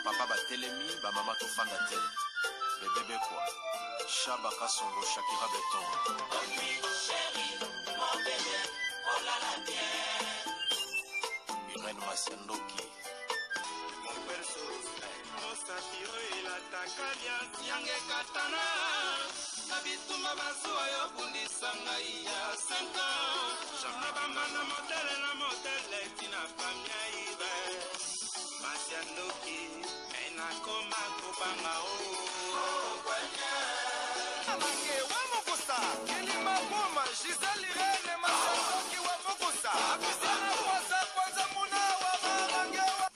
papa batelemi ba mama to fanda te bébé quoi Chaba Kasongo Shakira Beton Irène Masendoki mon perso Osatiro ila takalia yange katana Nabituma bazuwa yo bundisa ngai ya 5 ans Jamna bamba na modele tina pamia ibe Masendoki ena koma kubanga o kwenye Amange wa mokusa Kelima Boma Giselle Irene Masendoki wa mokusa Abisana kwanza muna wa mamange wa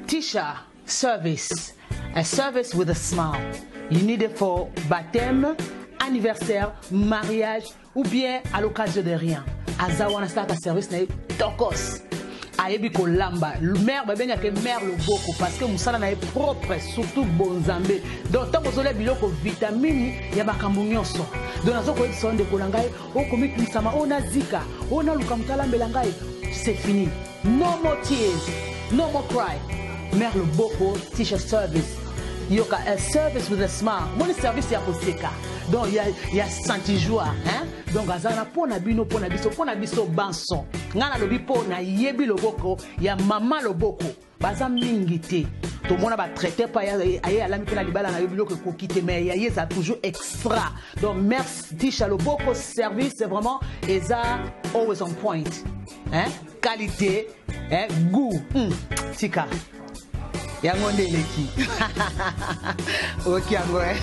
Tisha service, a service with a smile. You need it for baptême, anniversaire, mariage ou bien à l'occasion de rien. Azawana start a service na tokos. Ayebi ko lamba. Mère ba benga ke mère le boko parce que musala na propre surtout bonzambe. Donc tant que biloko vitamine ya bakambu nyonso. Donc nazo ko son de kolangai o komi kisama ona zika, ona lukamtala mbelangai. C'est fini. No more tears, no more cry. Mère le boko Tisha service. Yoka a service with a smile. Mon service ya koseka. Donc il y a senti joie, hein? Donc azana pona bino pona biso banson. Ngana lobi pona yebi loboko ya mama loboko. Baza mingité. Tout le monde va traiter par aye alami pena libala na yobilo que kokite mais yaye ça toujours extra. Donc merci Tisha loboko service c'est vraiment eza always on point. Hein? Qualité, hein? Goût. Tika. Yangonde leki. Ok, angore.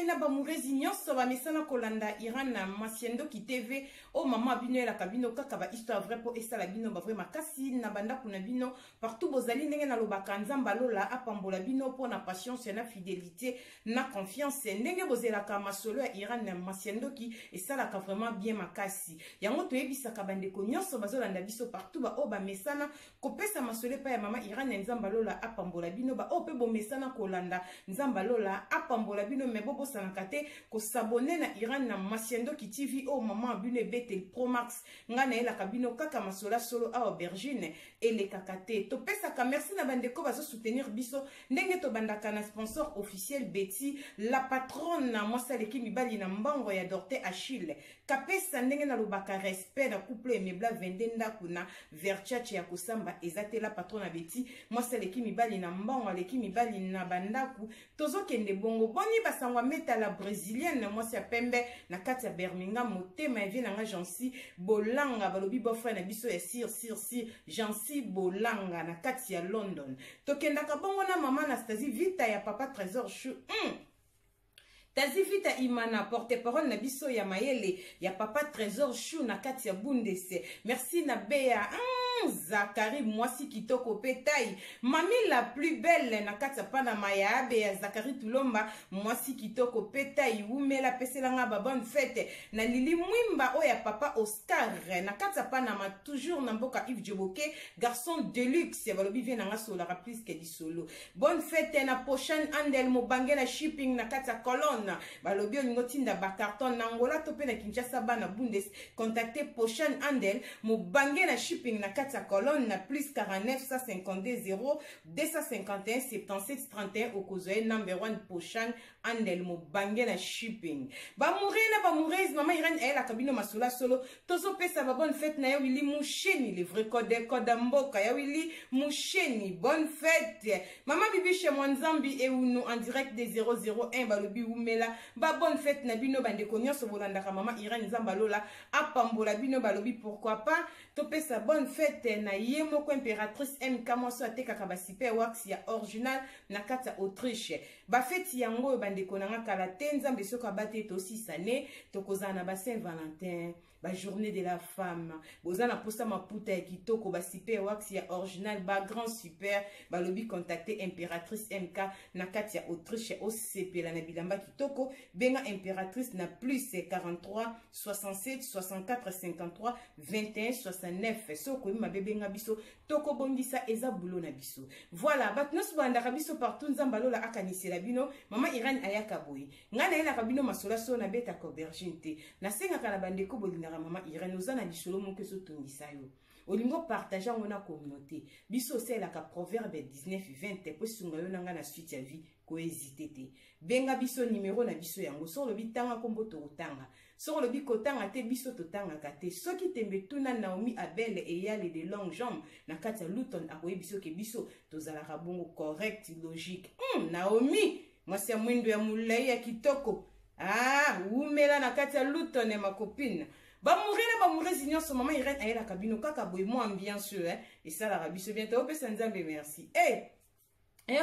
na bamurezi nyonso bamesana kolanda Iran na Masendoki TV o mama bino la kabino kaka ba histoire vrai po esala bino ba vrai makasi na banda kuna bino partout bozali ndenge na lobaka nzamba lola apambola bino po na patience na fidélité na confiance ndenge bozelaka masolo ya Iran na Masendoki esala ka vraiment bien makasi yango to yebisaka bandeko nyonso bazolanda biso partout ba o ba mesana kopesa masolo pa ya mama Iran na nzamba lola apambola bino ba o pe bo mesana kolanda nzamba lola apambola bino me bobo sanakate ko s'abonner na Iran na Masendoki TV o mama bune betel Pro Max ngana ela kabino kaka masola solo a aubergine ele kakate to pesa ka merci na bandeko bazo soutenir biso ndenge to bandaka na sponsor officiel Betty la patronne na mosaleki mibali na mbango ya Dorte Achille kapesa ndenge na lobaka respect na couple mebla vendenda kuna verchache ya kusamba ezate la patronne na Betty mosaleki mibali na mbango aleki mibali na bandaku tozo kende bongo boni basangwa meta la brésilienne mwasi ya pembe na kati ya Birmingham motema ya vie na nga Jansi Bolanga balobi bofa na biso ya sir Jansi Bolanga na kati ya London tokendaka bongo na mama Anastasie Vita ya papa Trésor Chou Tazi Vita imana porte-parole na biso ya mayele ya papa Trésor Chou na kati ya Bundese merci na Bea Zakari mwasi kitoko petai mami la plus belle na kati ya Panama ya abe ya Zakari Tulomba mwasi kitoko petai umela peselanga ba bonne fête na Lili Mwimba oya papa Oscar na kati ya Panama toujours na mboka Yves Djoboke garçon de luxe ya balobi vient nga sola plus que di solo bonne fête na Pochan Andel mobange na shipping na kati ya Colonne balobi ngotinda ba carton na Angola to pe na Kinshasa bana Bundes contacter Pochan Andel mobange na shipping na kati Colonne na plus 49 152 0 251 77 31 au Kozoe number 1 Pochan Andel mo bange na shipping ba moureuse mama Irene elle a kabino masula solo tozo pesa ba bonne fête na ya Willy Moucheni le vrai code mboka ya Willy Moucheni bonne fête mama bibi chez Mwanzambi et uno en direct des 001 balobi umela ba bonne fête na bino bande konyoso bolanda ka mama Irene Zambalola apambola bino balobi pourquoi pas to pesa bonne fête na yemoko impératrice MK moso atekaka ba super wax ya original na kati ya Autriche ba fête yango bande konanga kala tenza mbesoko abate to 6 années to kozana ba Saint Valentin journée de la femme bozana posa maputa ya kitoko ba super wax ya original ba grand super ba lobi contacter impératrice MK na kati ya Autriche osepela na bilamba kitoko benga impératrice na plus 43 67 64 53 21 69 soko ma bebenga biso toko bondisa eza bulo na biso. Voilà batnos bandaka biso partout nzamba lola akanisela bino mama Irene ayaka boy ngana ela kabino masola so na beta aubergine te na senga kana bandeko bolinaka mama Irene ozana lisolo mon keso tongisa yo olingo partager ngona communauté biso sela ka proverbe 19:20 po sunga yo nanga na suite ya vie ko hésiter te benga biso numéro na biso yango so lobi tanga kombo to tanga so lobi kotanga te biso to tanga kate soki tembe tuna Naomi Abel et yale de longues jambes na kati ya Luton akoye biso ke biso tozala bongo correct logique Naomi mwasi ya mwindo ya mulai ya kitoko umela na kati ya Luton ya makopine ba mourez nyonso mama Irene ayela kabino kaka boy mo ambiance et ça la rabiso bientôt opesa nzambe merci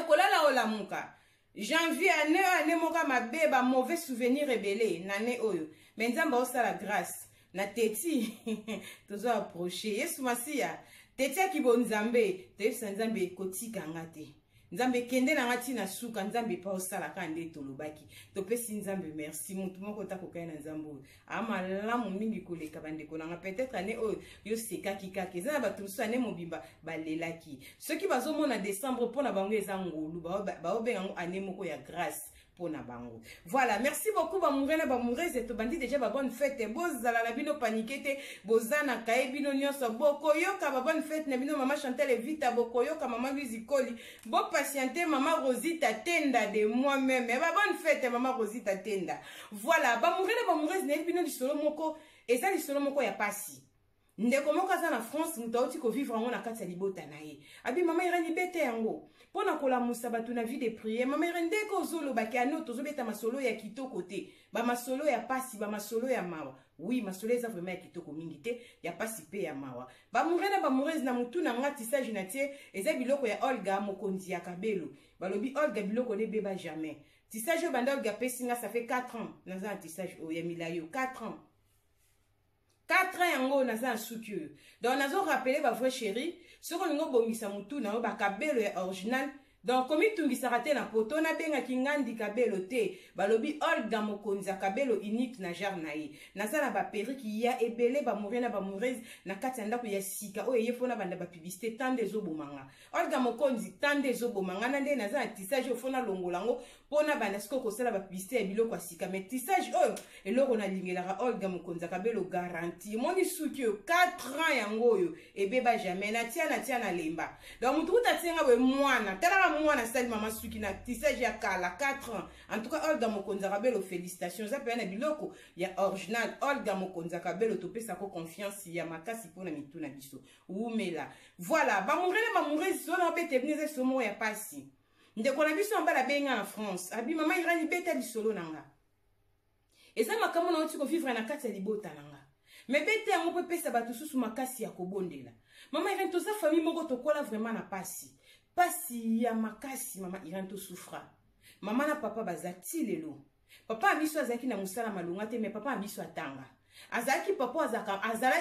kolala olamuka janvier année moka mabe ba mauvais souvenir rebelle nane oyo mais nzamba osala grâce na teti tozo approcher yesu masiya teti akibonzambe tesi nzambe kotika ngate nzambe kende na ngati na suka nzambe pa osala kande tolobaki topesi nzambe merci mutu moko ta kokaya na nzambo amalamu mingi koleka bandeko nanga peut-être ane oyo yo sekaki kaka eza na bato mosusu ane mobimba balelaki soki bazomona décembre mpona bango eza ngolu baobenga yango ane moko ya grâce pona bango. Voilà, merci beaucoup bamourena bamoureze to bandi déjà ba bonne fête bozala na bino paniquete bozana kae bino nyonso bokoyoka ba bonne fête na bino mama Chantal Vita bokoyoka mama Luzikoli bo patienter mama Rosita Tenda de moi-même ba bonne fête mama Rosita Tenda. Voilà, bamourena bamoureze na bino lisolo moko eza lisolo moko ya pasi ndeko moko aza na France mutauti ko vivre ngo na kati ya libota na ye abi mama Irene bete yango pona kola musa batu na vie de prière mama Irene ndeko zolo baki ano tozobeta masolo ya kitoko te ba masolo ya pasi ba masolo ya mawa oui masolo eza vraiment ya kitoko mingi te ya pasi pe ya mawa ba murena ba murezi na mutu na ngati sa jenatie eza biloko ya Olga mokonzi ya Kabelo balobi Olga biloko ne beba jamais tisage banda Olga pesinga ça fait 4 ans naza tisage o ya milayo 4 ans 4 ans yango naza nsukio donc nazo rappeler ba vrai chéri soko ningo bomisa mutu na ba Kabelo ya original donc komi tungisa te na poto na benga kingandi Kabelo te balobi Olga mokonzi ya Kabelo unique na jar na ye naza na ba periki ya ebele ba mourena ba mourez na kati ya ndako ya sika oyo yefona banda ba publicité tande zo bomanga Olga mokonzi tande zo bomanga na nde naza na tissage ofona longolango pona banda siko kosala ba publicité ya biloko sika mais tissage oyo eloko na lingela Olga mokonzi ya Kabelo garantie moni suki 4 ans yango oyo ebeba jamais na tia na lemba donc mutu tatenga we mwana tala mwana sali mama suki na tissage ya kala 4 ans en tout cas Olga mokonzi ya Kabelo félicitations za pena biloko ya original Olga mokonzi ya Kabelo topesa ko confiance ya makasi pona mituna biso umela voilà ba mourezi so na bete bnize somo ya pasi ndeko na biso mbala benga en France abi mama Irene beta lisolo nanga eza makambo na oti ko vivre na kati ya libota nanga mais bete yango pe pesa batu susu makasi ya kobondela mama Irene to sa famille moko to kola vraiment na pasi ya makasi mama Irene to souffra mama na papa bazati lelo papa abiso azaki na musala malunga te mais papa abiso atanga azaki papa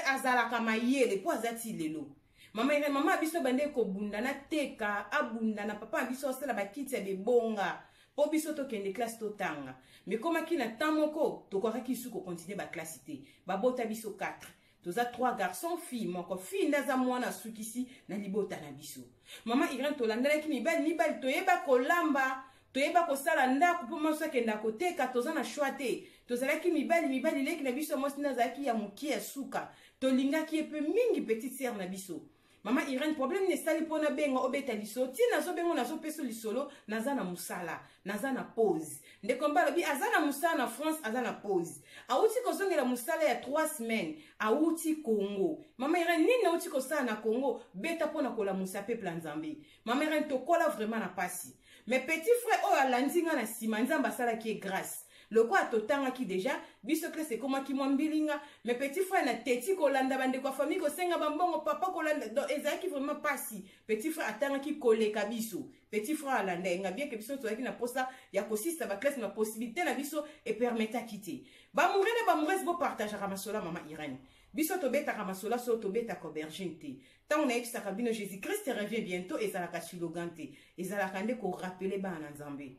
azalaka mayele po azati lelo mama Irene mama abiso bande ko bunda na teka abunda na papa abiso asala bakiti ya bebonga po biso to kende classe to tanga mais koma ki na tamoko to kwa ki su ko continuer ba classe te ba bota biso 4 toza 3 garçons filles moko fille ndaza mwana sukisi na libota na biso mama Irene to landela ki mibali toyeba kolamba toyeba kosala ndako po maso kenda koteka toza na choix te tozalaki mibali leki na biso mwasi nazalaki ya moki ya suka tolingaki epe mingi petite sœur na biso mama Irene problème ne sali pona benga obeta liso ti nazo bengo nazo peso lisolo naza na musala naza na pause ndeko mbala bi azana musala na France azana pause auti kozongela musala ya 3 semaines auti Congo mama Irene nini auti kosala na Congo beta pona kola musa peuple nzambe mama Irene to kola vraiment na pasi mais petit frère oh alandinga na sima nzamba sala ki grâce le quoi totanga qui déjà biso classe comment qui mwambilinga mais petit frère na teti kolanda bande kwa famille ko senga bambongo papa kolanda donc ezaki vraiment pasi petit frère atanga qui koleka biso petit frère alanda nga bien que biso tozaki na posa ya kosista ba classe na possibilité na biso et permettre à quitter ba mourene ba mourese bo partage ramasola mama Irène biso tobeta ramasola so tobeta kobergente tant on a extra kabino Jésus Christ revient bientôt et ça la kachilogante et ça la kande ko rappeler ba na Nzambe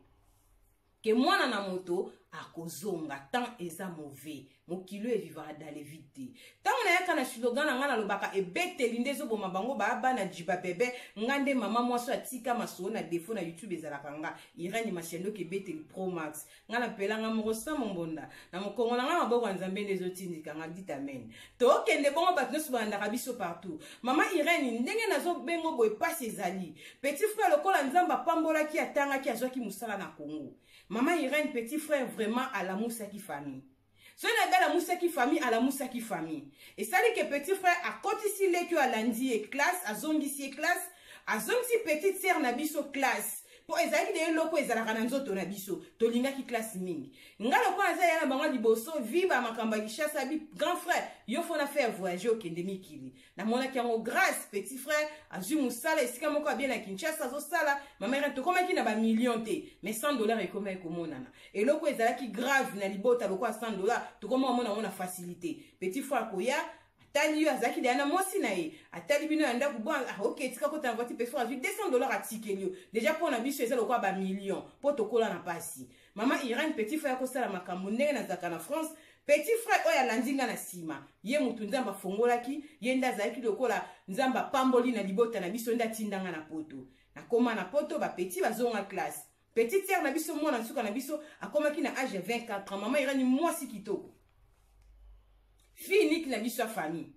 que mwana na moto akozonga tant eza mauvais mokilo e vivra dans les vides tant on a yaka na slogan na ngana lobaka e beteli ndezo boma bango ba bana jiba bébé ngande mama mwaso atika maso na défaut na YouTube ezala kanga Irène Masiendo ke beteli Pro Max ngana pelanga moko sa mombonda na mokongo na ngana boko Nzambe ndezo tindika nga dit amen to kende bongo batno subanda kabiso partout mama Irène ndenge nazo bengo boy passe ezali petit frère lokola Nzamba pambola ki atanga ki azwa ki musala na Congo. Maman Irène, petit frère, vraiment à la Moussaki famille. Ce n'est pas la Moussaki famille, à la Moussaki famille. Et ça dit que petit frère, à côté ici, les à lundi et classe, à zongi ici classe, à zongi petite sœur nabiso classe. Pour ezaki de loko ezala kananzoto nabiso, tolinga ki classe mingi. Ngalo kwa za yana bango liboso, viva makamba kishasa bi grand frère, yo fona faire voyager au kendemi kili. Na mona ki yango grâce petit frère, azu musala esika moko bien na Kinshasa zo sala, mama Irène to koma ki na ba million te, mais $100 et koma ekomonana. Et loko ezala ki grave na libota loko $100, to koma mona facilité. Petit frère koya tali azaki de na mosi na ye atali bino anda kubwa OK tika ko tanvati peso azu $200 atikelio déjà pour na biso ezalo kwa ba million pour tokola na pasi mama Irène petit frère ko sala makambo ndenge na zaka na France petit frère oya landinga na sima ye mutu Nzamba fongolaki ye nda zaki lokola Nzamba pamboli na libota na biso nda tindanga na poto na koma na poto ba petit bazonga classe petite sœur na biso mwana nsuka na biso akomaki na âge 24 ans mama Irène mwasi kitoko fille unique na biso famille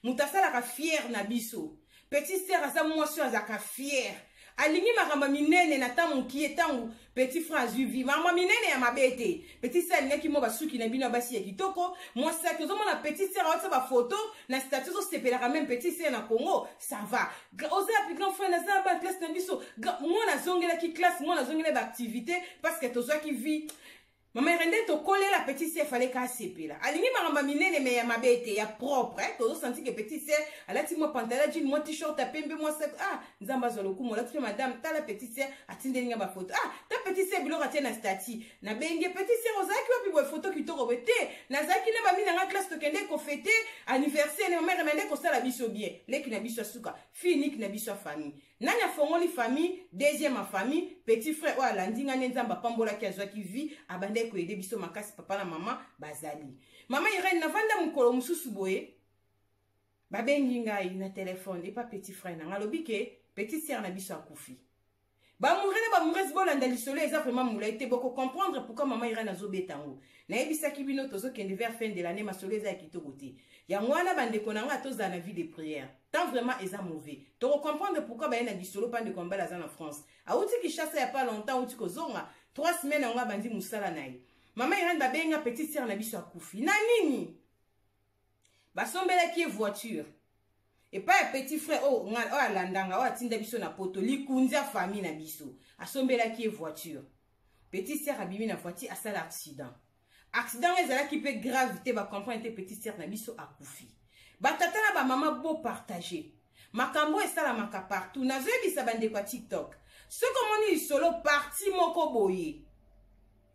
mutasala ka fier na biso petite sœur asa mwasi azaka fier alingi makamba minene na tamu ki etangu petit frère azuvi mama minene ya mabete petit sœur neki mo basuki na bino basi ya kitoko mwasi ya tozo mona petite sœur awatsa ba photo na statut zo sepelaka même petite sœur na Congo ça va oza plus grand frère na za ba classe na biso mona zongela ki classe mona zongela ba activité parce que tozo ki vie. Maman Irène to coller la petite sœur fallait qu'à sepela. Alingi maramba minene mais ya mabete ya propre hein. Tozo senti que petite sœur alati mo pantalon jean mo t-shirt ta pembe mo sa Nzamba zoloku mo lati madame ta la petite sœur atindelinga ba photo ta petite sœur bilo ratia na statut na benge petite sœur ozaki wapi bo photo ki to robete na zaki na ba mina nga classe to kende ko fêter anniversaire na mère mende ko sala biso bien leki na biso suka finique na biso famille nanya fongoli famille deuxième famille petit frère o alandinga Nzamba pambola ki azwaki vie abande ko aider biso makasi papa na maman bazali mama Irène na vanda mukolo mususu boye babengi ngai na téléphone et pas petit frère na ngalobi ke petite sœur na biso akufi ba mourese bolanda lisolo eza vraiment moula été beaucoup comprendre pourquoi maman Irène azobetango na ebisaki bino tozo kende vers fin de l'année masolo eza kitoko te ya mwana bandeko na nga toza na vie de prière tant vraiment eza mauvais to comprendre pourquoi ba na bisolo pande komba la en France auti ki chasse ya pas longtemps uti kozonga 3 semaines nga bandi musala na ye mama Irène babenga petite sœur na biso akufi na nini basombela ki voiture et pas petit frère alandanga atinda biso na poto likunza famille na biso asombela ki voiture petite sœur abimi na voiture asala accident ezala ki pe gravité ba comprendre te petite sœur na biso akufi batata na ba mama bo partager makambo esala maka partout nazoyebisa bande kwa TikTok ce comme on solo parti moko boye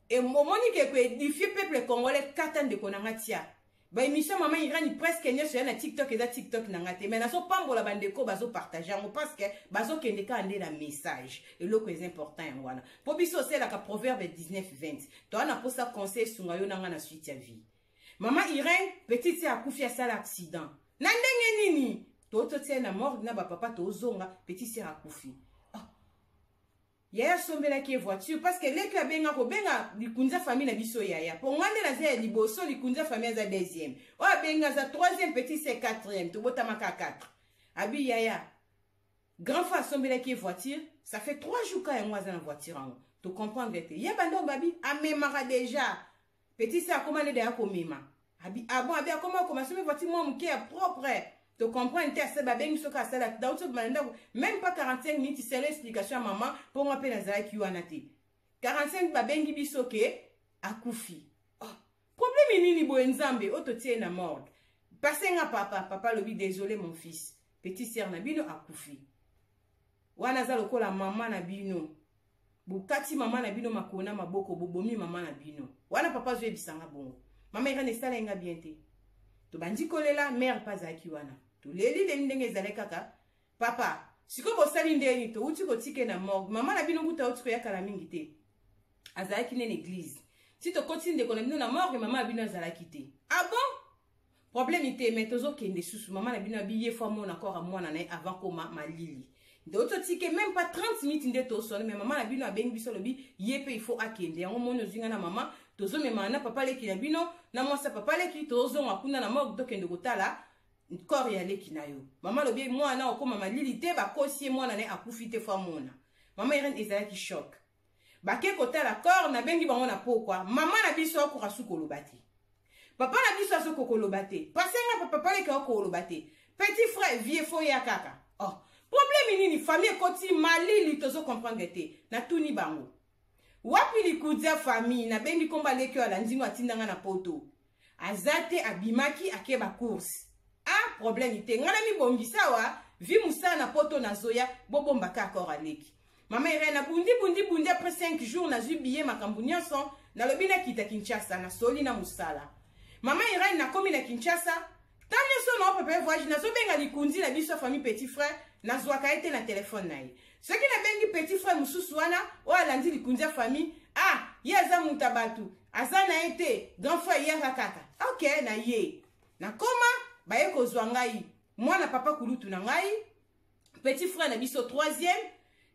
et momoni ke ko édifier peuple congolais katande konanga tia ba émission maman Irène presque nyonso na TikTok et TikTok na ngate mais naso pambola bandeko bazo partager ngo parce que bazo kende ka ande na message et loko est important ngwana po biso c'est la proverbe 19:20 to ana posa conseil sunga yo nanga na suite ya vie maman Irène petite sœur akufi à sala accident na ndenge nini to tia na mort na ba papa to zonga petite sœur akufi yaya sombela ki voiture parce que les clubs benga ko benga likunza famille na biso yaya pour ngande na za liboso likunza famille za deuxième o benga za troisième petit c'est quatrième to bota maka 4 abi yaya grand frère sombela ki voiture ça fait 3 jours ka moi za na voiture en to comprendre te ya bando babi amemara déjà petit c'est comment le de akomema abi bon abi comment commencer voiture moi mke propre. Tu comprends, même pas 45 minutes, c'est l'explication à maman pour m'appeler Nazara qui 45 babengi bisoke, akufi. Oh, problème nini boye nzambe oto tie na morgue. Passez nga papa lobi désolé mon fils. Petit sœur na bino akufi. Wana za lokola mama na bino. Bukati mama na bino makona maboko bobomi mama na bino. Wana papa zo ebisanga bongo. Mama ira ne sala nga bien te. To bandi kolela mère pas aki wana. To leli le ndenge ezale kaka. Papa, siko bosali ndeni to uti ko tike na morgue. Mama na bino buta uti ko yakala mingi te. Azalaki na l'église. Si to continue de connaître na morgue mama bino azalaki te. Ah bon? Problème ite mais tozo kende susu mama na bino biye fois mon encore à moi na avant ko malili. D'autres tickets même pas 30 minutes de to sonne mais maman na bino abengi biso lobi yepe il faut akende yango mono zinga na mama tozo me mana papa leki na bino na moi sa papa leki tozo ngakuna na mok dokende kotala corps ya leki na yo mama lobi moi na okoma malili te ba kosie moi na ne akufite fois mona mama irene ezalaki choc bake kotala corps na bengi bango na pokwa mama na biso akura sukolo bati papa na biso asokolo bati pasenga papa leki okolo bati petit frère vieux fo ya kaka oh problème nini famille koti malili tozo comprendre te na tuni bango wapi likudia famille na bengi komba leki ala nzingo atindanga na poto azate abimaki akeba course ah problème ite ngana mi bongisa wa vi musa na poto na zoya bobomba ka akor aleki mama irena bundi après 5 jours na zubiye makambu nyonso na lobina kita Kinshasa na soli na musala mama irena na komi na Kinshasa tanyo so na papa voyage na zo benga likundi na biso famille petit frère na zwaka ete na téléphone na ye ce qui na bengi petit frère mususu wana o alandi likundia famille ah yaza mutabatu azana ete grand frère yaka kaka ok na ye na koma baye kozwa ngai mwana papa kulutu na ngai petit frère na biso 3e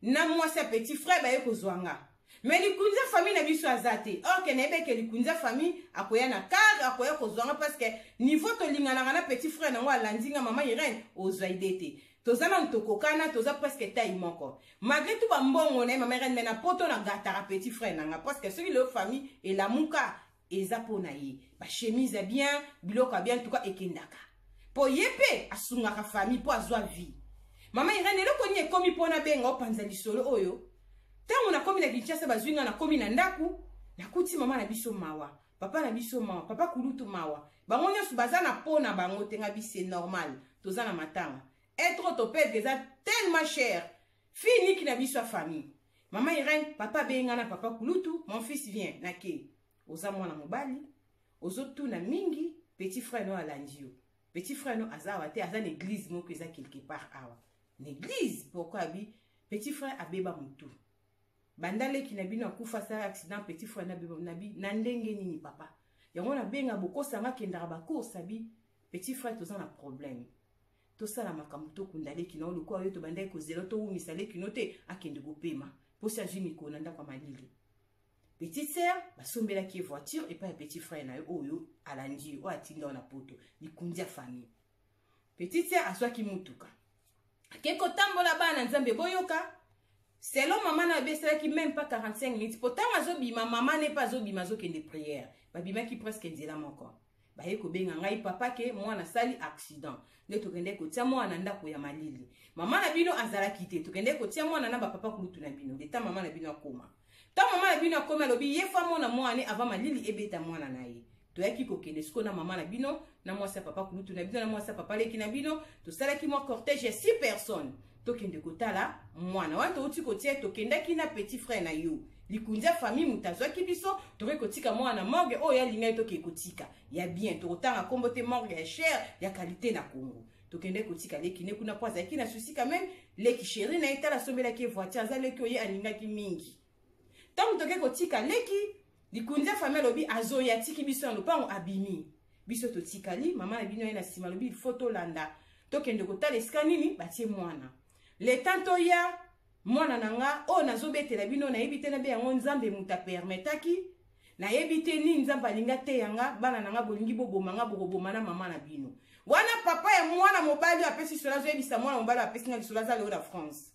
na mwasi petit frère baye kozwa nga mais likundia famille na biso azate ok na ebeke likundia famille akoya na car akoya kozwa nga parce que niveau to lingana na petit frère na ngo alandi nga mama Irene ozwa idete tozana ntokokana toza presque taille moko malgré tout ba mbongo na mama Irene na poto na gatara petit frère nanga parce que celui le famille et la muka eza pona ye ba chemise bien biloko bien tout cas ekendaka po yepe asunga ka famille po azwa vie mama Irene le konye komi pona benga opanza lisolo oyo tango na komi na Kinshasa bazwinga na komi na ndaku na kuti mama na biso mawa papa na biso mawa papa kulutu mawa bango nyoso bazana pona bango tenga bise normal tozana matanga être orthopède que ça tellement cher fini qui n'a vu sa famille maman Irene papa bengana papa kulutu mon fils vient nake oza mwana mobali ozotu na mingi petit frère no alandio petit frère no azawa te aza l'église moko eza quelque part awa l'église pourquoi bi petit frère abeba mutu bandale ki na bino akufa sa accident petit frère na beba nabi na ndenge nini papa yango na benga bokosa ngakendaka ba course abi petit frère toza na problème to sala makambo to kundale kino loko yo to bandai ko zelo to umisa le kino te akende kopema posa jimi ko nanda kwa malili petite sœur basombela ki voiture et pas petit frère na yo oyo alandi o atinda na poto likundia famille petite sœur aswa ki mutuka keko tambola bana nzambe boyoka selon maman na besela ki même pas 45 minutes pourtant azobima maman n'est pas zobima zo kende prière babima ki presque nzela moko baye ko benga ngai papa ke mwana sali accident ne tokende ko tia mwana ndako ya malili mama na bino azala kite tokende ko tia mwana na ba papa kulutu na bino leta mama na bino akoma ta mama na bino akoma lobi ye fa mwana mwana avant malili ebeta mwana na ye to yaki ko kende siko na mama na bino na mwasa papa kulutu na bino na mwasa papa leki na bino to sala ki mo cortège ya 6 personnes tokende ko tala mwana wato uti ko tia tokende ki na petit frère na yo likundia famille mutazwa kibiso tore kotika mwana morgue o ya linga to ke kotika ya bien to tanga kombote morgue ya cher ya qualité na Congo tokende kotika leki ne kuna poza ki na souci quand même leki chéri na itala sombela ki voiture za leki oye alinga ki mingi tant toke kotika leki likundia famille lobi azo ya tiki biso no pango abimi biso to tikali mama na bino ena sima lobi photo landa tokende kotala eskanini batie mwana le tanto ya mwana nanga o nazobetela bino na yebite na be yango nzambe muta permetaki na yebite ni nzambe alinga te yanga bana nanga bolingi boboma nga boboma na mama na bino wana papa ya mwana mobali apesi sola zo yebisa mwana mobali apesi nga sola za le la France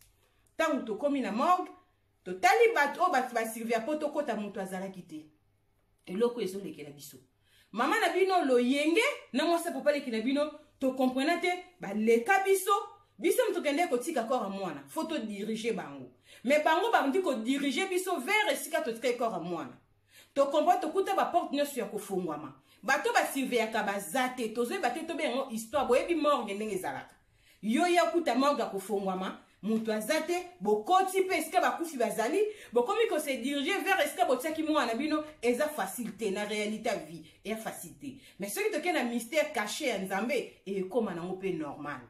tangu to komi na morgue to tali bat o bat ba servir poto kota mutu azalaki te eloko ezolekela biso mama na bino loyenge na mwasa papa leki na bino to comprendre te ba leka biso biso mtokende kotika kora mwana photo diriger bango mais bango bandi ko diriger biso vers esika to tika kora mwana tokomba tokuta baporte nyonso ya kofungwama bato basurveillaka baza te tozoyeba te tobe yango histoire boyebi morgue ndenge ezalaka yo ya okuta morgue ya kofungwama moto aza te bokoti mpe esika bakufi bazali bokomi kose dirige vers esika botiaki mwana bino eza facile te na réalité ya vie eya facile te mais soki toke na mystère caché ya nzambe ekoma nango mpe normal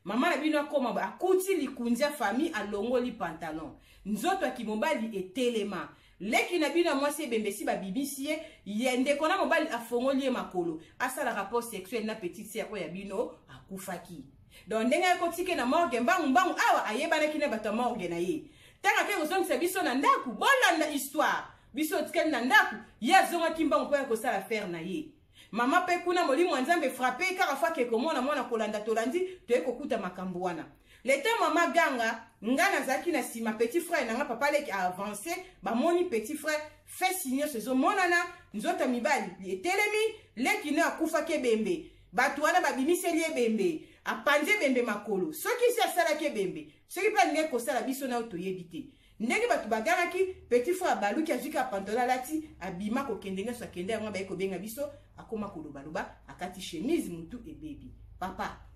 mama na bino akoma akuti likunzi ya famille alongoli pantalon nzoto aki mobali etelema leki na bino mwasi ebembesi babibisi ye ndeko na mobali afongoli ye makolo asala rapport sexuel na petite sœur oyo ya bino akufaki donc ndenge akotike na morgue mbangu awa ayebanaki na bato ya morgue na ye tanga ke kozongisa biso na ndaku bolanda histoire biso otikali na ndaku ye azongaki mbangu mpo ya kosala faire na ye mama mpe kuna molimo ya nzambe frappe kaka fwa ke komona mwana kolanda tolandi toye kokuta makambo wana leta mama ganga nga nazalaki na nsima petit frère nanga papa leki aavance bamoni petit frère fe signose ezomonana nzoto mibali etelemi leki ne akufaki ebembe bato wana babimiseli ebembe apanzi ebembe makolo soki si asalaki ebembe soki mpe alingi kosala biso na oyo toyebi te ndenge bato bagangaki petit frère abaluki azwiki apantola alati abima kokende nyonso akende yango baye kobenga biso akoma kolobaloba akati chemise mutu ebebi papa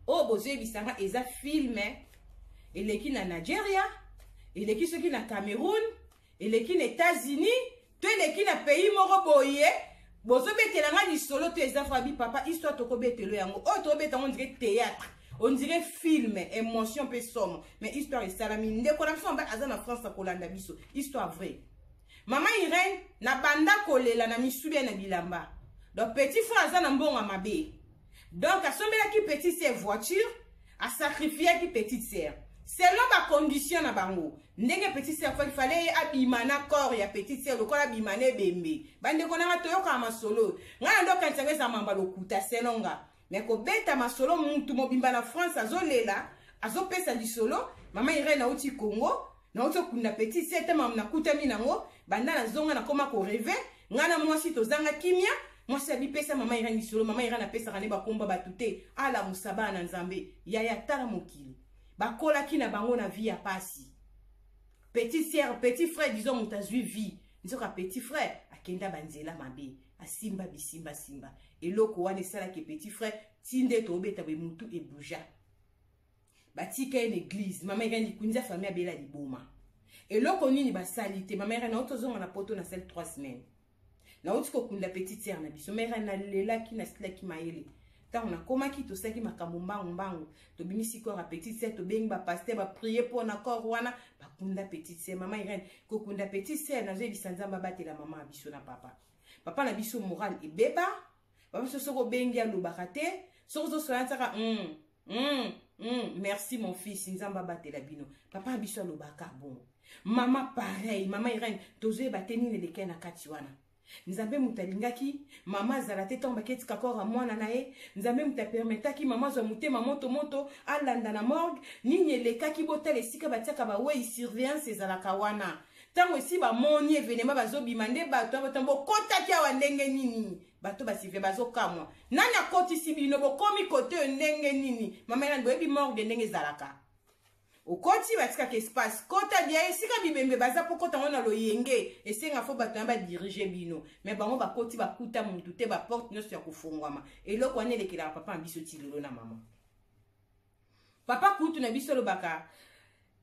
oyo bozoyebisanga eza filme eleki na Nigeria eleki soki na Cameroun eleki na États-Unis to eleki na pays moko boye bozobetelanga lisolo to eza fabi papa histoire tokobetelo yango oyo tokobeta on dirait théâtre on dirait film émotion pe somme mais histoire esalami ndeko na biso mba aza na France kolanda biso histoire vrai mama Irène na banda kolela na misubi na bilamba donc petit frère aza na mbonga mabe donc asombelaki petite sœur voiture a sacrifié ki petite sœur selon ba condition na bango ndenge petite sœur il fallait abima na corps ya petite sœur lokola abima ne bembe bande konanga toyoka masolo ngana ndoka ntangeza mamba lokuta selonga mais ko beta masolo muntu mobimba na France azolela azopesa lisolo mama Irène na uti Congo na uti kunda petite sœur tema na kutami nango banda na zonga na koma ko rêver ngana mwasi tozanga kimia mwasi abipesa mama Irène lisolo mama Irène apesa kane bakomba batute ala musaba na nzambe yaya tala mokili bakola ki na bango na vie ya pasi petite sœur petit frère disons mutazui vie nzoka petit frère akenda banzela mabe asimba bisimba simba eloko wana esala ke petit frère tinde to obeta be mutu ebuja batika en église mama Irène likunza famille abela liboma eloko nini basali te mama Irène na otozonga na poto na sel 3 semaines na otiko kunda petite sœur na biso mère na lelaki na silaki maele tant na komaki to saki makambo mbangu to binisi ko petite sœur to bengi ba pasteur ba prier pour na corps wana ba kunda petite sœur mama Irène ko kunda petite sœur na zebi sanzamba batela mama biso na papa na biso moral ebeba papa so soko bengi alobaka te soko zo solantsaka merci mon fils nzamba batela bino papa biso alobaka bon mama pareil mama Irène tozoe bateni ne lekena kati wana nzambe mutalingaki mama zalate tomba keti kakora mwana nae nzambe mutapermetaki mama zo mutema moto alanda na morgue nini elekaki botale sika batiaka ba wei surveillance ezalaka wana tango esi ba moni evenema bazobima nde bato batambo kotaki awa ndenge nini bato basive bazokamwa nani akotisi bino bokomi kote ndenge nini mama Irène boyebi morgue ndenge ezalaka okoti batika ke espace kota dia esika bibembe baza pokota ngona loyenge esenga fo bato ba diriger bino mais bango bakoti bakuta muntu te ba porte nyonso ya kufungwama eloko wana elekela papa mbiso tilelo na mama papa kutu na biso lobaka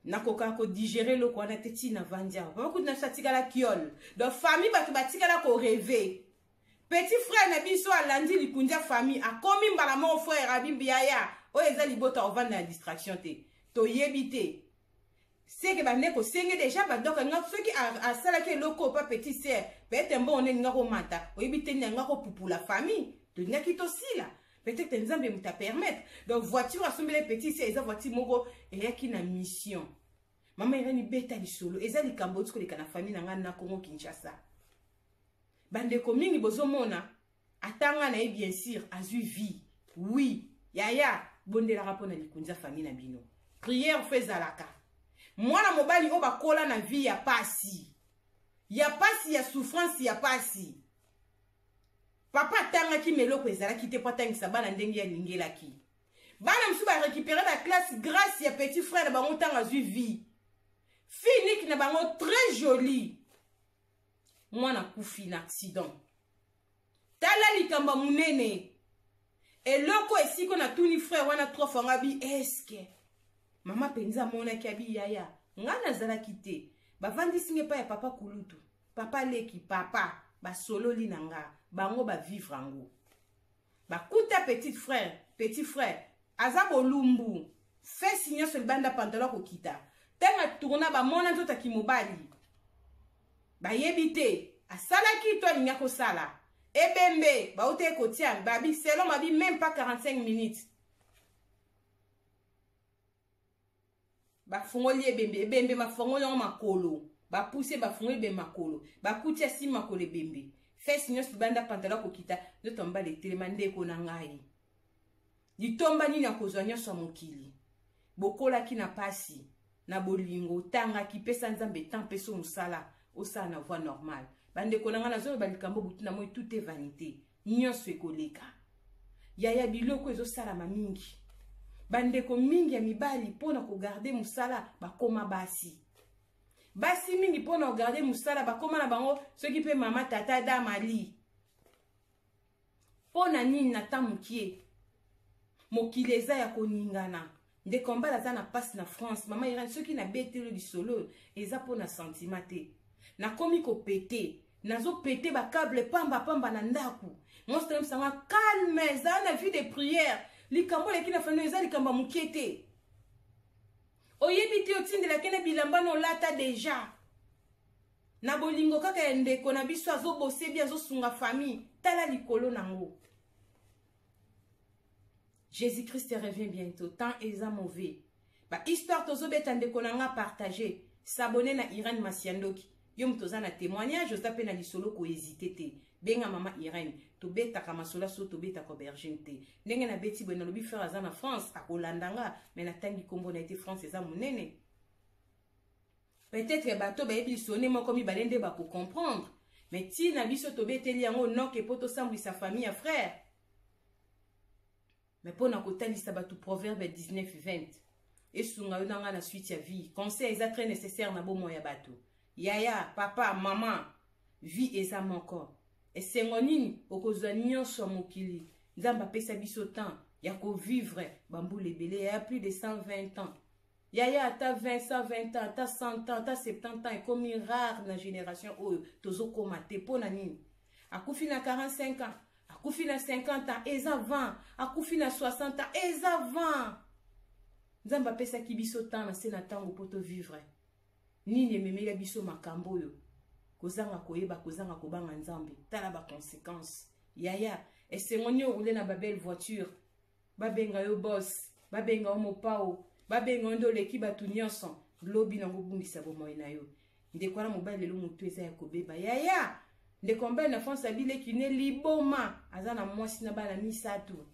nakoka ko digérer loko wana te tina vandia papa kutu na satikala kiol donc famille bato batikala ko rêver petit frère na biso alandi likundia famille akomi mbala mo frère abimbiaya o eza libota ovanda na distraction te to yebite c'est que bande ko senge déjà badoka nga soki asala ke loko pa petit sœur peut-être bon on nga ko mata o yebite nga ko pupula famille to nga kito sila peut-être nzambe muta permettre donc voiture asombele petit sœur eza voiture moko eyaki na mission mama Irène beta lisolo eza likambo tiko leka na famille nga na Congo Kinshasa bande ko mingi bozomona atanga na bien sûr azui vie oui yaya bondela rapona likunza famille na bino prière fait zalaka mwana mobali o bakola na vie ya pasi ya souffrance ya pasi papa tanga ki meloko ezalaki te patangisa bana ndenge ya lingelaki bana msu ba récupérer la classe grâce ya petit frère ba tanga zui vie finique na bango très joli mwana kufi na accident. Tala likamba munene. Eloko esiko na tuni frère wana trop fanga bi eske. Mama penza mona ki abi yaya. Ngana zala kite. Bavandi singe pa ya papa kulutu. Papa leki papa ba solo li nanga. Bango ba vivre ango. Ba kuta petit frère. Azabo lumbu. Fais signer sur le banda pantalon ko kita. Tenga tourna ba mona nzota ki mobali. Ba yebite. Asala ki to linga ko sala. Ebembe, ba ote kotian, babi, selon ma vie, même pas 45 minutes. Ba fongoli ebembe, ma fongoli en makolo. Ba pousse, ba fongoli be makolo. Ba koutia si makolo ebembe. Fais signor si banda pantala kokita, de tomba le telemande ko nangai. Di tomba ni na kozwanyo so mokili. Bokola ki na pasi, na bolingo, tanga ki pesa nzambe tempe so musala, osa na voie normale. Bande konanga na zo balikambo butu na moi tout est vanité. Nyonso ekoleka. Yaya biloko ezo sala mingi. Bande ko mingi ya mibali pona ko garder musala bakoma basi. Basi mingi pona ko garder musala bakoma na bango ceux qui peut mama tata da mali. Pona nini na tamukie. Mokileza ya koningana. Nde kombala za na passe na France. Mama Irene ceux qui na betelo du solo eza pona sentimate. Na komi ko pété. Nazo pété ba câble pamba na ndaku. Moi c'est ça calme, ça na vie de prière. Likambo leki na fano eza likamba mukete. Oyebiti otinde la kene bilamba no lata déjà. Na bolingo kaka ndeko na biso azo bosser bien azo sunga famille. Tala likolo nango. Jésus-Christ revient bientôt. Temps eza mauvais. Ba histoire tozo beta ndeko nanga partager. S'abonner na Irene Masiandoki. Yom tozana témoignage, osape na lisolo ko hésiter te. Benga mama Irene, to beta kama sola so to beta ko bergente. Ndenge na beti bo na lobi frère azana France akolandanga, mais na tangi kombo na été France eza munene. Peut-être bato ba yebi sonné moko mi balende ba ko comprendre. Mais ti na biso to beteli yango nok e poto sambwi sa famille à frère. Mais pona ko talisa bato proverbe 19:20. Et sunga yonanga na suite ya vie. Conseil est très nécessaire na bo moya bato. Yaya, papa, maman, vie eza moko. Et sengonini, okozwa nyonso mokili. Nzamba pesa biso temps, ya ko vivre, bambou lebele, ya plus de 120 ans. Yaya, ta 20, 120 ans, ta 100 ans, ta 70 ans, et comme rare na génération, oh, tozo komate, pona nini. Akufi na 45 ans, akufi na 50 ans, eza 20, akufi na 60 ans, eza 20. Nzamba pesa ki biso temps, na se na tango poto vivre. Nini memela biso makambo yo kozanga koyeba kozanga kobanga nzambe tala ba conséquences yaya esengonyo ule na ba belle voiture babenga yo boss babenga yo mopao babenga ndo leki batu nyonso lobi na ngobungisa bomoy na yo ndeko na mobile lelo mutu eza ya kobeba yaya ndeko mbele na France abile kine liboma azana mwasi na bana misatu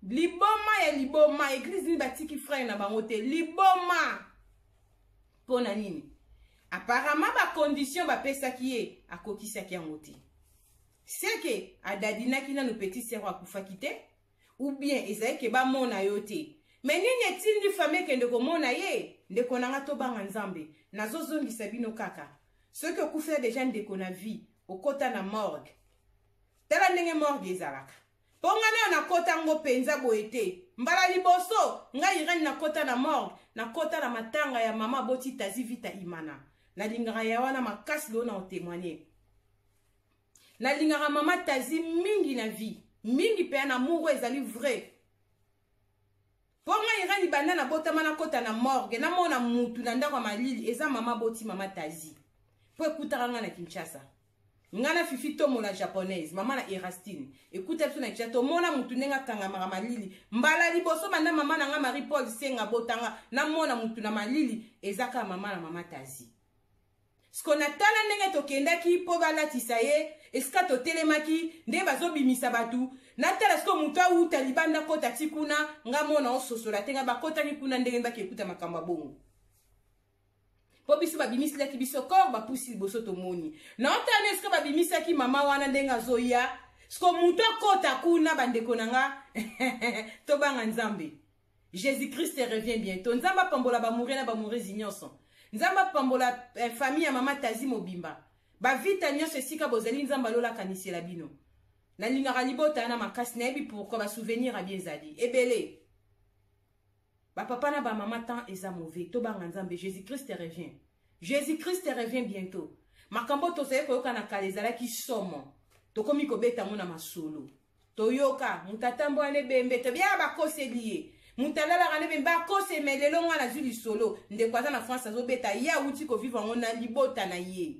liboma ya liboma église ni batiki frère na bango te liboma. Pona nini? Apparemment ba condition ba pesa kiye akokisa ki yangote. C'est que adadina ki na no petit sœur akufa kite ou bien ezaye ke ba mona yote. Mais nini etindi famille ke ndeko mona ye ndeko nanga to banga nzambe nazo zongisa bino kaka. Ce que okufa déjà ndeko na vie okota na morgue. Tala ndenge morgue ezalaka. Pongana na kota ngo penza boete. Mbala liboso, nga Irene na kota na morgue, na kota na matanga ya mama boti tazi vita imana. Na lingara ya wana makasi lo na otémoigner. Na lingara mama tazi mingi na vie. Mingi pe na mouro ezali vrai. Ponga Irene banda na bota mana kota na morgue, na mona mutu na ndako malili, eza mama boti mama tazi. Po ekutaka nga na Kinshasa. Ngana fifito mola japonaise mama na Erastine écoute tu na chato mona mutu nenga kanga mama malili mbala liboso banda mama na nga Marie Paul senga botanga na mona mutu na malili ezaka mama na mama tazi sko na tala ndenge tokendaki po balatisa ye eska to telemaki nde bazo bimisa batu na tala sko mutu auta libanda kota tikuna nga mona ososola tenga bakota ni kuna ndenge mbaki ekuta makamba bongo. Po biso babimisi ki biso kor ba pusi boso to moni. Na otane eske babimisa ki mama wana ndenga zoya. Sko muto kota kuna bandeko nanga to banga nzambe. Jésus-Christ revient bientôt. Nzamba pambola ba mourir na ba mourir nyonso. Nzamba pambola famille ya mama tazi mobimba. bavita nyonso esika bozali nzambe alolakanisela bino nalingaka libota na makasi nayebi pourkui basouvenir abi ezali ebele bapapa na bamama temps eza mauvais tobanga nzambe Jésus-Christ revient. Jésus-Christ revient bientôt. Makambo tozaye koyoka na kala ezalaki somo tokomi kobeta ngo na masolo toyoka mutatambo ane bembe tobia bakoseli ye mutalalaka ne bembe bakoseme lelo nga na zwi lisolo ndeko aza na France azobeta ye awuti kovivre ngo na libota na ye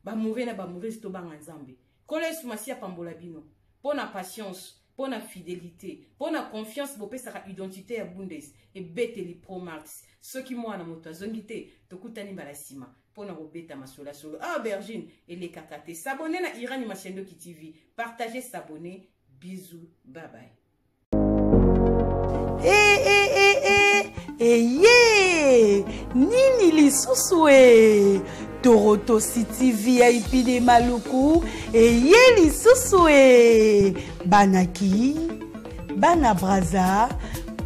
bamourir na bamourir tobanga nzambe kolo yesu masi apambola bino mpo na patience mpo na fidélité mpo na confiance bopesaka identité ya bundes ebeteli promax soki mwana moto azongi te tokutani mbala nsima mpo na kobeta masolo solo aubergine elekaka te s'abonner na Irani Mashendoki TV partager s'abonner bisous bye bye Eye nini lisusu e Toroto City VIP de Maluku eye lisusu e banaki bana braza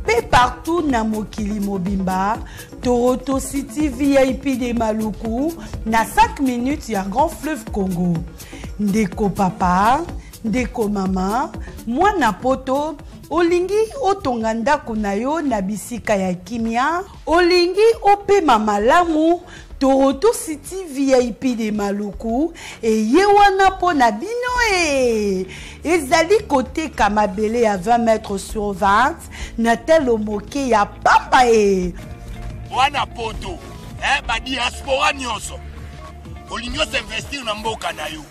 pe partout na mokili mobimba Toroto City VIP de Maluku na 5 minutes ya Grand Fleuve Congo ndeko papa ndeko mama mwana poto olingi otonga ndako na yo na bisika ya kimia olingi opema malamu Toroto City VIP de Maluku eye wana po na bino ezali koteka mabele ya 20 mètres sur 20 na telo moke ya pamba wana poto ba diaspora nyonso olingi investir na mboka na yo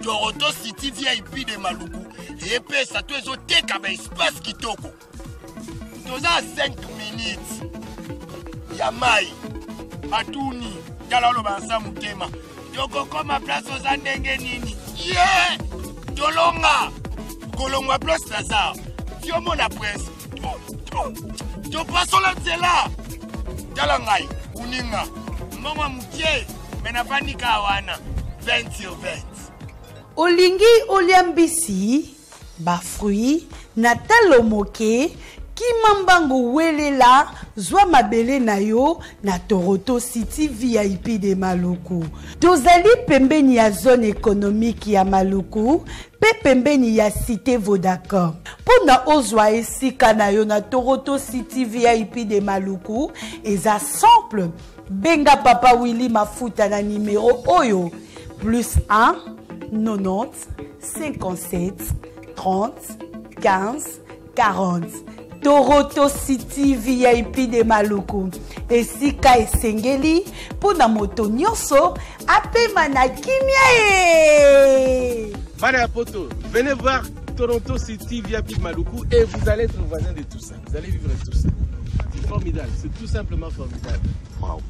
Toroto City VIP de Maluku epesa to ezoteka ba espace kitoko toza 5 minutes ya mai atuni tala lo bansa mutema toko koma place oza ndenge nini ye tolonga kolongwa place Lazare fiomo na presse to pasola nzela tala ngai uninga mbongo mutie mena panika wana 20 sur 20 olingi oliambisi ba fruit na talo moke kimambango welela zwa mabele na yo na Toroto City VIP de Maluku tozali pembeni ya zone économique ya Maluku pe pembeni ya cité Vodacom pona ozwa esika na yo na Toroto City VIP de Maluku eza simple benga papa Willy Mafuta na numéro oyo +1 90 57 30 15 40 Toroto City VIP de Maluku esika esengeli pona moto nyonso apema na kimia Bana poto, venez voir Toroto City VIP de Maluku et vous allez être voisin de tout ça. Vous allez vivre tout ça. C'est formidable, c'est tout simplement formidable. Wow.